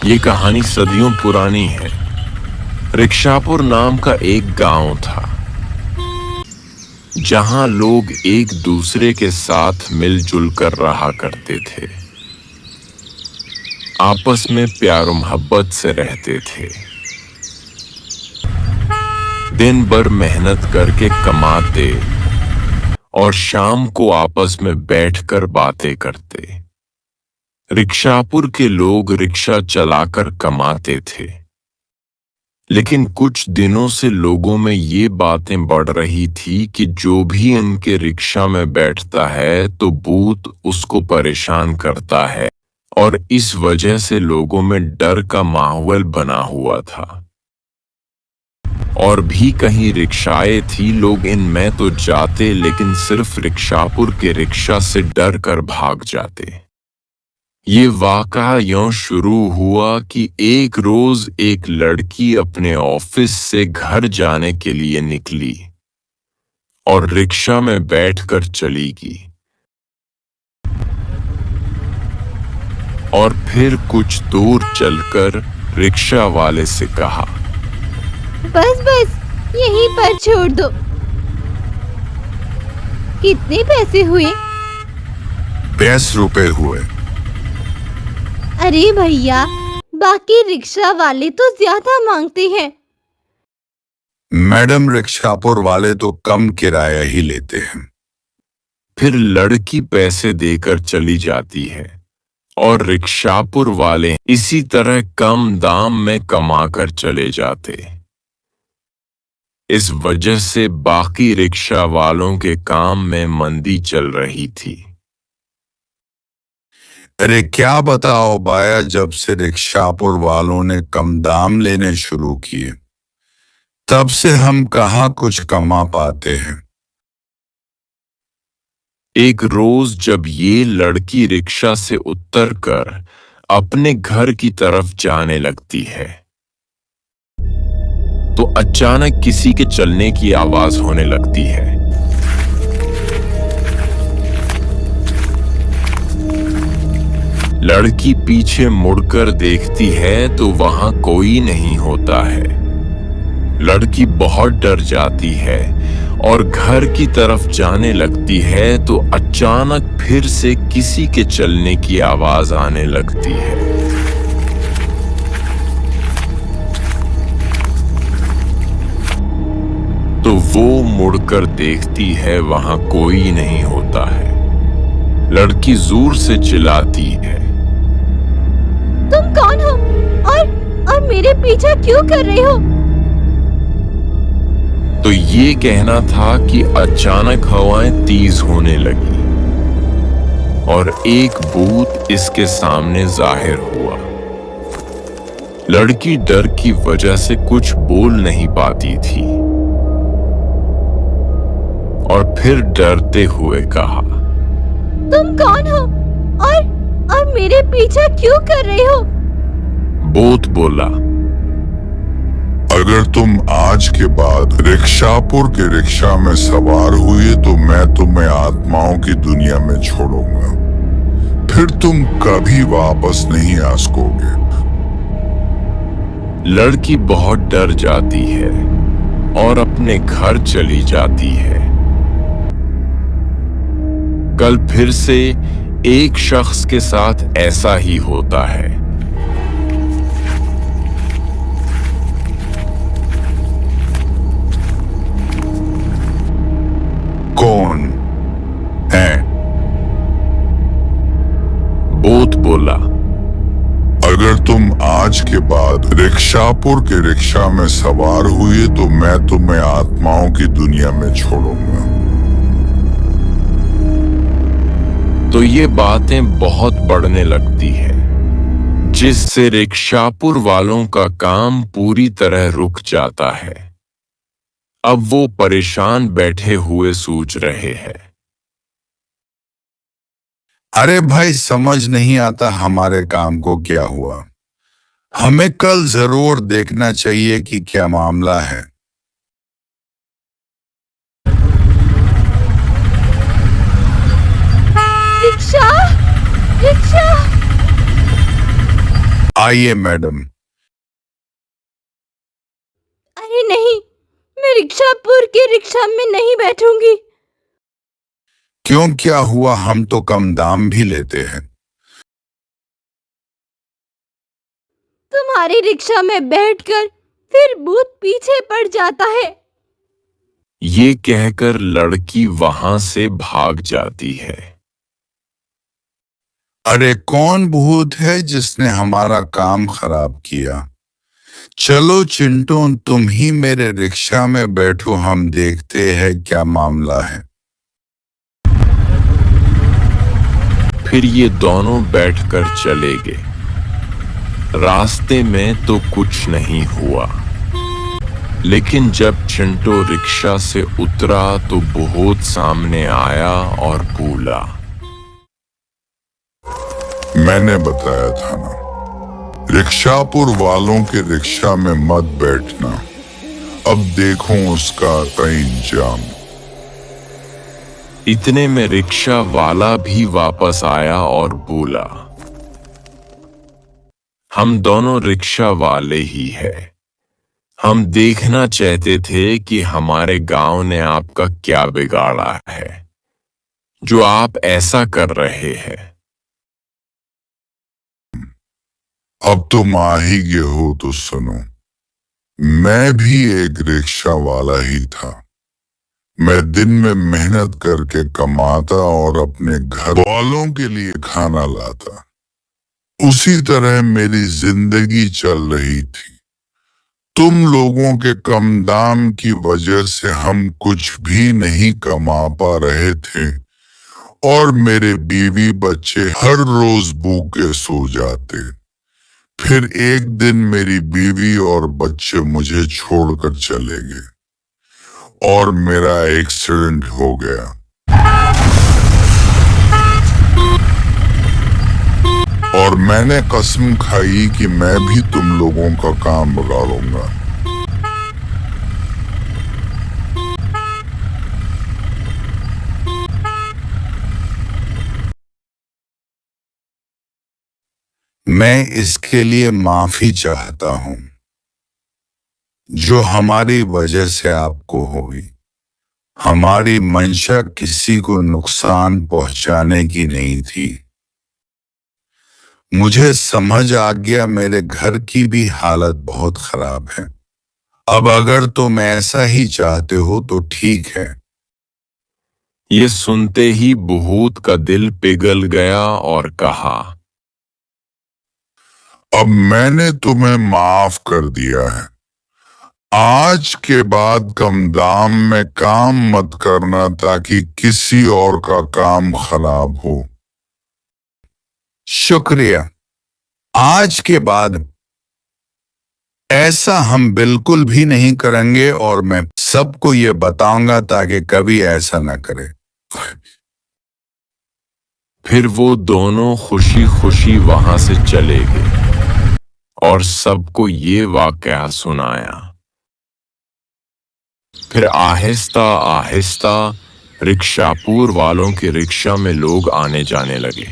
ये कहानी सदियों पुरानी है। रिक्शापुर नाम का एक गांव था, जहां लोग एक दूसरे के साथ मिलजुल कर रहा करते थे, आपस में प्यार मोहब्बत से रहते थे। दिन भर मेहनत करके कमाते और शाम को आपस में बैठकर बातें करते। रिक्शापुर के लोग रिक्शा चलाकर कमाते थे, लेकिन कुछ दिनों से लोगों में ये बातें बढ़ रही थी कि जो भी उनके रिक्शा में बैठता है तो भूत उसको परेशान करता है, और इस वजह से लोगों में डर का माहौल बना हुआ था। और भी कहीं रिक्शाएं थी, लोग इनमें तो जाते लेकिन सिर्फ रिक्शापुर के रिक्शा से डर कर भाग जाते। ये वाक़या यूं शुरू हुआ कि एक रोज एक लड़की अपने ऑफिस से घर जाने के लिए निकली और रिक्शा में बैठकर चली गई। और फिर कुछ दूर चलकर रिक्शा वाले से कहा, बस बस यहीं पर छोड़ दो। कितने पैसे हुए? 20 रुपए हुए। अरे भैया, बाकी रिक्शा वाले तो ज्यादा मांगते हैं। मैडम, रिक्शापुर वाले तो कम किराया ही लेते हैं। फिर लड़की पैसे देकर चली जाती है और रिक्शापुर वाले इसी तरह कम दाम में कमाकर चले जाते। इस वजह से बाकी रिक्शा वालों के काम में मंदी चल रही थी। अरे क्या बताओ बाया, जब से रिक्शापुर वालों ने कम दाम लेने शुरू किए, तब से हम कहाँ कुछ कमा पाते हैं। एक रोज जब ये लड़की रिक्शा से उतरकर अपने घर की तरफ जाने लगती है, तो अचानक किसी के चलने की आवाज होने लगती है। लड़की पीछे मुड़कर देखती है तो वहां कोई नहीं होता है। लड़की बहुत डर जाती है और घर की तरफ जाने लगती है तो अचानक फिर से किसी के चलने की आवाज आने लगती है। तो वो मुड़कर देखती है, वहां कोई नहीं होता है। लड़की जोर से चिल्लाती है, तुम कौन हो और मेरे पीछे क्यों कर रहे हो? तो ये कहना था कि अचानक हवाएं तेज होने लगी और एक भूत इसके सामने जाहिर हुआ। लड़की डर की वजह से कुछ बोल नहीं पाती थी और फिर डरते हुए कहा, तुम कौन हो और मेरे पीछे क्यों कर रहे हो? भूत बोला, अगर तुम आज के बाद रिक्शापुर के रिक्शा में सवार हुए तो मैं तुम्हें आत्माओं की दुनिया में छोड़ूंगा, फिर तुम कभी वापस नहीं आ सकोगे। लड़की बहुत डर जाती है और अपने घर चली जाती है। कल फिर से एक शख्स के साथ ऐसा ही होता है। कौन है? भूत बोला, अगर तुम आज के बाद रिक्शापुर के रिक्शा में सवार हुए तो मैं तुम्हें आत्माओं की दुनिया में छोड़ूंगा। तो ये बातें बहुत बढ़ने लगती है, जिससे रिक्शापुर वालों का काम पूरी तरह रुक जाता है। अब वो परेशान बैठे हुए सोच रहे हैं, अरे भाई, समझ नहीं आता हमारे काम को क्या हुआ। हमें कल जरूर देखना चाहिए कि क्या मामला है। Rickshaw, rickshaw. आइए मैडम। अरे नहीं, मैं रिक्शापुर के रिक्शा में नहीं बैठूंगी। क्यों, क्या हुआ? हम तो कम दाम भी लेते हैं। तुम्हारी रिक्शा में बैठकर फिर भूत पीछे पड़ जाता है। ये कहकर लड़की वहां से भाग जाती है। अरे कौन भूत है जिसने हमारा काम खराब किया? चलो चिंटू, तुम ही मेरे रिक्शा में बैठो, हम देखते हैं क्या मामला है। फिर ये दोनों बैठकर चले गए। रास्ते में तो कुछ नहीं हुआ, लेकिन जब चिंटू रिक्शा से उतरा तो भूत सामने आया और बोला, मैंने बताया था ना, रिक्शापुर वालों के रिक्शा में मत बैठना। अब देखो उसका अंजाम। इतने में रिक्शा वाला भी वापस आया और बोला, हम दोनों रिक्शा वाले ही हैं। हम देखना चाहते थे कि हमारे गांव ने आपका क्या बिगाड़ा है जो आप ऐसा कर रहे हैं। अब तुम आ ही गए हो तो सुनो, मैं भी एक रिक्शा वाला ही था। मैं दिन में मेहनत करके कमाता और अपने घर वालों के लिए खाना लाता। उसी तरह मेरी जिंदगी चल रही थी। तुम लोगों के कम दाम की वजह से हम कुछ भी नहीं कमा पा रहे थे और मेरे बीवी बच्चे हर रोज भूखे सो जाते। फिर एक दिन मेरी बीवी और बच्चे मुझे छोड़कर चले गए और मेरा एक्सीडेंट हो गया। और मैंने कसम खाई कि मैं भी तुम लोगों का काम बिगाड़ूंगा। मैं इसके लिए माफी चाहता हूं जो हमारी वजह से आपको हुई। हमारी मंशा किसी को नुकसान पहुंचाने की नहीं थी। मुझे समझ आ गया मेरे घर की भी हालत बहुत खराब है। अब अगर तुम ऐसा ही चाहते हो तो ठीक है। ये सुनते ही भूत का दिल पिघल गया और कहा, अब मैंने तुम्हें माफ कर दिया है। आज के बाद कम दाम में काम मत करना ताकि किसी और का काम खराब हो। शुक्रिया। आज के बाद ऐसा हम बिल्कुल भी नहीं करेंगे और मैं सबको ये बताऊंगा ताकि कभी ऐसा ना करे। फिर वो दोनों खुशी खुशी वहां से चले गए और सबको ये वाकया सुनाया। फिर आहिस्ता आहिस्ता रिक्शापुर वालों के रिक्शा में लोग आने जाने लगे।